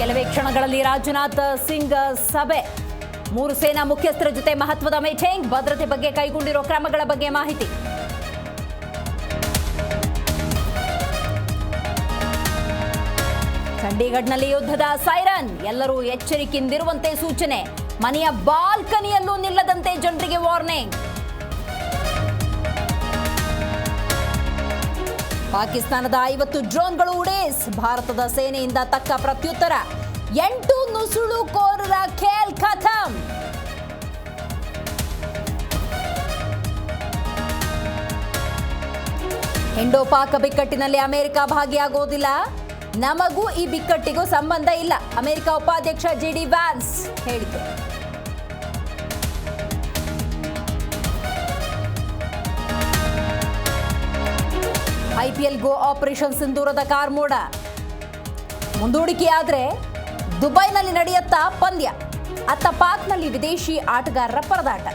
ಕೆಲವೇ ಕ್ಷಣಗಳಲ್ಲಿ ರಾಜನಾಥ್ ಸಿಂಗ್ ಸಭೆ. 3 ಸೇನಾ ಮುಖ್ಯಸ್ಥರ ಜೊತೆ ಮಹತ್ವದ ಮೀಟಿಂಗ್. ಭದ್ರತೆ ಬಗ್ಗೆ ಕೈಗೊಂಡಿರೋ ಕ್ರಮಗಳ ಬಗ್ಗೆ ಮಾಹಿತಿ. ಚಂಡೀಗಢ್ನಲ್ಲಿ ಯುದ್ಧದ ಸೈರನ್. ಎಲ್ಲರೂ ಎಚ್ಚರಿಕೆಯಿಂದಿರುವಂತೆ ಸೂಚನೆ. ಮನೆಯ ಬಾಲ್ಕನಿಯಲ್ಲೂ ನಿಲ್ಲದಂತೆ ಜನರಿಗೆ ವಾರ್ನಿಂಗ್. ಪಾಕಿಸ್ತಾನದ 50 ಡ್ರೋನ್ಗಳು ಉಡೇಸ್. ಭಾರತದ ಸೇನೆಯಿಂದ ತಕ್ಕ ಪ್ರತ್ಯುತ್ತರ. 8 ನುಸುಳುಕೋರರ ಖೇಲ್ ಖತಮ್. ಇಂಡೋ ಪಾಕ್ ಬಿಕ್ಕಟ್ಟಿನಲ್ಲಿ ಅಮೆರಿಕ ಭಾಗಿಯಾಗೋದಿಲ್ಲ. ನಮಗೂ ಈ ಬಿಕ್ಕಟ್ಟಿಗೂ ಸಂಬಂಧ ಇಲ್ಲ. ಅಮೆರಿಕ ಉಪಾಧ್ಯಕ್ಷ JD ವ್ಯಾನ್ಸ್ ಹೇಳಿಕೆ. IPL ಆಪರೇಷನ್ ಸಿಂಧೂರದ ಕಾರ್ಮೋಡ ಮುಂದೂಡಿಕೆಯಾದ್ರೆ ದುಬೈನಲ್ಲಿ ನಡೆಯುತ್ತಾ ಪಂದ್ಯ. ಅತ್ತ ಪಾಕ್ನಲ್ಲಿ ವಿದೇಶಿ ಆಟಗಾರರ ಪರದಾಟ.